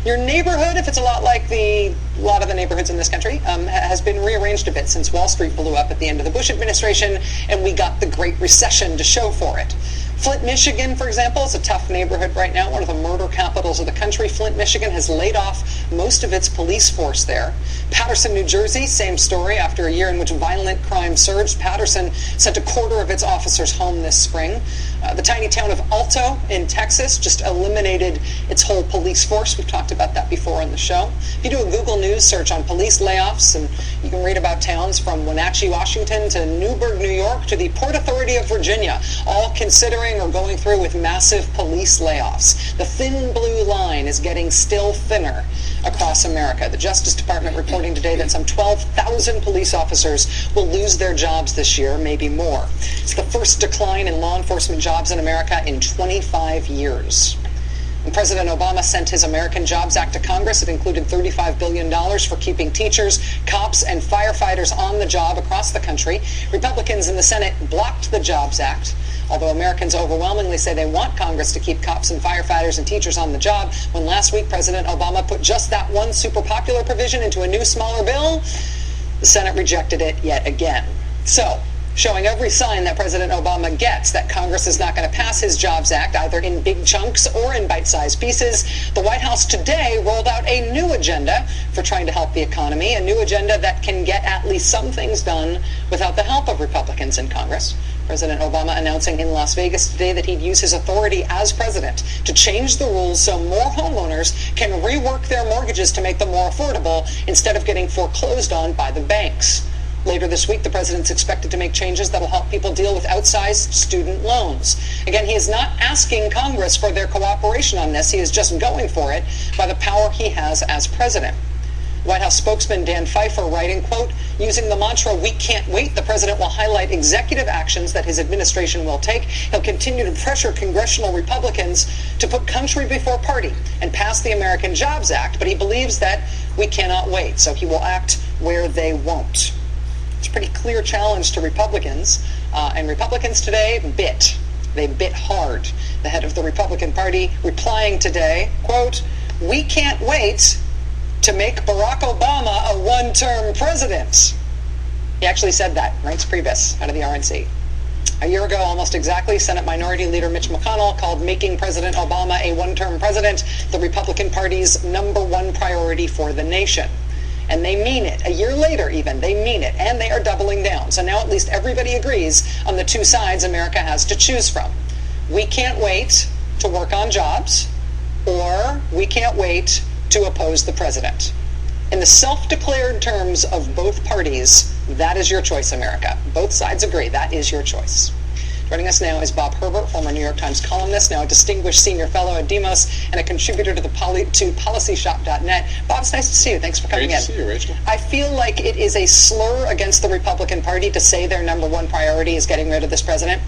Your neighborhood, if it's a lot like a lot of the neighborhoods in this country, has been rearranged a bit since Wall Street blew up at the end of the Bush administration, and we got the Great Recession to show for it. Flint, Michigan, for example, is a tough neighborhood right now, one of the murder capitals of the country. Flint, Michigan has laid off most of its police force there. Paterson, New Jersey, same story. After a year in which violent crime surged, Paterson sent a quarter of its officers home this spring. The tiny town of Alto in Texas just eliminated its whole police force. We've talked about that before on the show. If you do a Google News search on police layoffs, and you can read about towns from Wenatchee, Washington to Newburgh, New York to the Port Authority of Virginia, all considering or going through with massive police layoffs. The thin blue line is getting still thinner across America. The Justice Department reporting today that some 12,000 police officers will lose their jobs this year, maybe more. It's the first decline in law enforcement jobs in America in 25 years. When President Obama sent his American Jobs Act to Congress, it included $35 billion for keeping teachers, cops, and firefighters on the job across the country. Republicans in the Senate blocked the Jobs Act. Although Americans overwhelmingly say they want Congress to keep cops and firefighters and teachers on the job, when last week President Obama put just that one super popular provision into a new, smaller bill, the Senate rejected it yet again. So, showing every sign that President Obama gets that Congress is not going to pass his Jobs Act, either in big chunks or in bite-sized pieces, the White House today rolled out a new agenda for trying to help the economy, a new agenda that can get at least some things done without the help of Republicans in Congress. President Obama announcing in Las Vegas today that he'd use his authority as president to change the rules so more homeowners can rework their mortgages to make them more affordable instead of getting foreclosed on by the banks. Later this week, the president's expected to make changes that will help people deal with outsized student loans. Again, he is not asking Congress for their cooperation on this. He is just going for it by the power he has as president. White House spokesman Dan Pfeiffer writing, quote, using the mantra, "We can't wait," the president will highlight executive actions that his administration will take. He'll continue to pressure congressional Republicans to put country before party and pass the American Jobs Act, but he believes that we cannot wait, so he will act where they won't. It's a pretty clear challenge to Republicans, and Republicans today bit. They bit hard. The head of the Republican Party replying today, quote, "We can't wait to make Barack Obama a one-term president." He actually said that, Reince Priebus, out of the RNC. A year ago, almost exactly, Senate Minority Leader Mitch McConnell called making President Obama a one-term president the Republican Party's #1 priority for the nation. And they mean it. A year later, even, they mean it. And they are doubling down. So now at least everybody agrees on the two sides America has to choose from. We can't wait to work on jobs, or we can't wait to oppose the president. In the self-declared terms of both parties, that is your choice, America. Both sides agree that is your choice. Joining us now is Bob Herbert, former New York Times columnist, now a distinguished senior fellow at Demos and a contributor to PolicyShop.net. Bob, it's nice to see you. Thanks for coming in. Great to see you, Rachel. I feel like it is a slur against the Republican Party to say their #1 priority is getting rid of this president.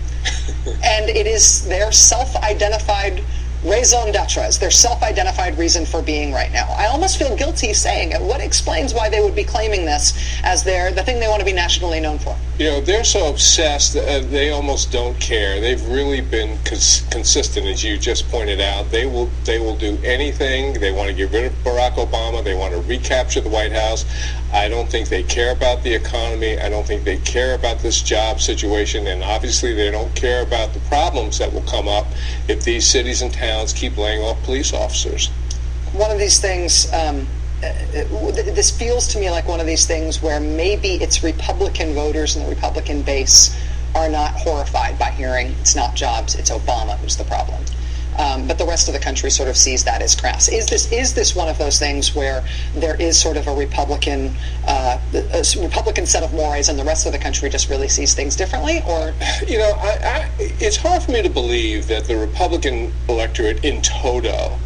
And it is their self-identified raison d'etre, is their self-identified reason for being right now. I almost feel guilty saying it. What explains why they would be claiming this as the thing they want to be nationally known for? You know, they're so obsessed that they almost don't care. They've really been consistent, as you just pointed out. They will do anything. They want to get rid of Barack Obama. They want to recapture the White House. I don't think they care about the economy. I don't think they care about this job situation. And obviously they don't care about the problems that will come up if these cities and towns keep laying off police officers. One of these things, this feels to me like one of these things where maybe it's Republican voters and the Republican base are not horrified by hearing it's not jobs, it's Obama who's the problem. But the rest of the country sort of sees that as crass. Is this one of those things where there is sort of a Republican set of mores and the rest of the country just really sees things differently? Or, you know, it's hard for me to believe that the Republican electorate in toto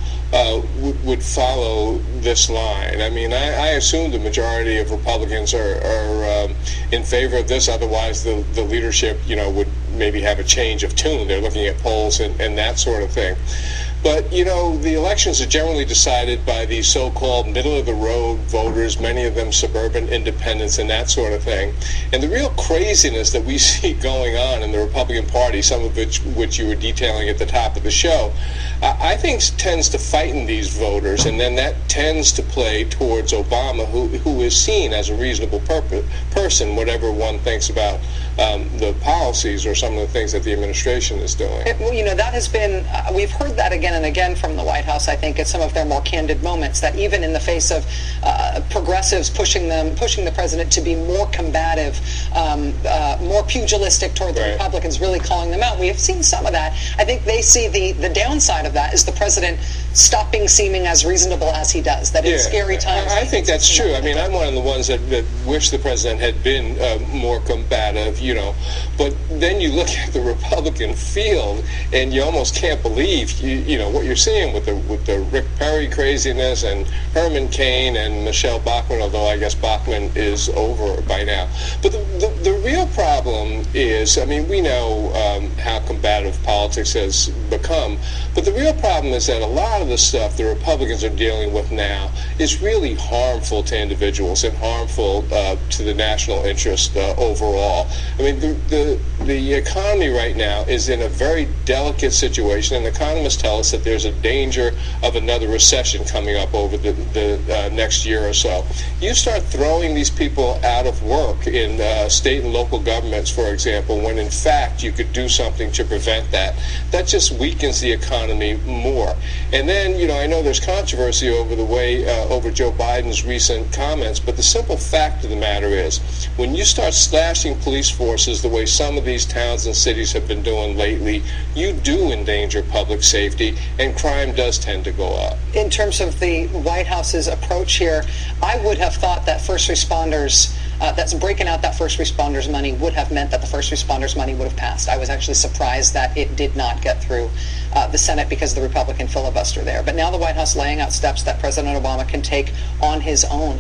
would follow this line. I mean, I assume the majority of Republicans are in favor of this. Otherwise, the leadership, you know, would maybe have a change of tune. They're looking at polls and that sort of thing. But, you know, the elections are generally decided by the so-called middle-of-the-road voters, many of them suburban independents and that sort of thing. And the real craziness that we see going on in the Republican Party, some of which you were detailing at the top of the show, I think tends to frighten these voters, and then that tends to play towards Obama, who is seen as a reasonable person, whatever one thinks about the policies or some of the things that the administration is doing. Well, you know, that has been, we've heard that again and again from the White House, I think, at some of their more candid moments, that even in the face of progressives pushing the president to be more combative, more pugilistic toward the Republicans, really calling them out. We have seen some of that. I think they see the downside of that is the president stopping seeming as reasonable as he does, that in scary times. I think that's true. I mean, I'm one of the ones that wish the president had been more combative, you know. But then you look at the Republican field, and you almost can't believe, you know, what you're seeing with the Rick Perry craziness and Herman Cain and Michelle Bachmann, although I guess Bachmann is over by now. But the real problem is, I mean, we know how combative politics has become, but the real problem is that a lot of the stuff the Republicans are dealing with now is really harmful to individuals and harmful to the national interest overall. I mean, the economy right now is in a very delicate situation, and economists tell us that there's a danger of another recession coming up over the next year or so. You start throwing these people out of work in state and local governments, for example, when in fact you could do something to prevent that. That just weakens the economy more. And then, you know, I know there's controversy over the way, over Joe Biden's recent comments, but the simple fact of the matter is, when you start slashing police forces the way some of these towns and cities have been doing lately, you do endanger public safety, and crime does tend to go up. In terms of the White House's approach here, I would have thought that first responders, that's breaking out that first responders money would have meant that the first responders money would have passed. I was actually surprised that it did not get through the Senate because of the Republican filibuster there. But now the White House laying out steps that President Obama can take on his own.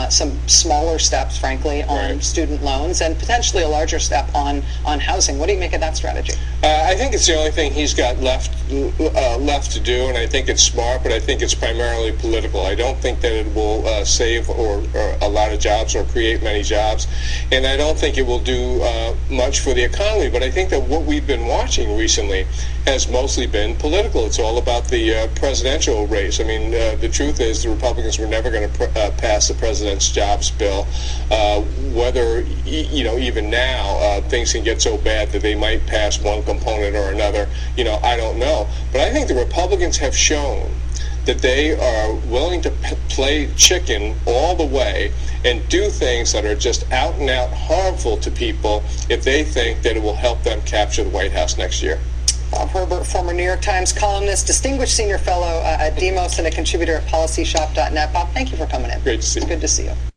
Some smaller steps, frankly, on student loans, and potentially a larger step on housing. What do you make of that strategy? I think it's the only thing he's got left to do, and I think it's smart, but I think it's primarily political. I don't think that it will save or a lot of jobs or create many jobs, and I don't think it will do much for the economy. But I think that what we've been watching recently has mostly been political. It's all about the presidential race. I mean, the truth is the Republicans were never going to pass the president's jobs bill. Whether, you know, even now things can get so bad that they might pass one component or another, you know, I don't know. But I think the Republicans have shown that they are willing to play chicken all the way and do things that are just out and out harmful to people if they think that it will help them capture the White House next year. Bob Herbert, former New York Times columnist, distinguished senior fellow at Demos, and a contributor at policyshop.net. Bob, thank you for coming in. Great to see you. Good to see you.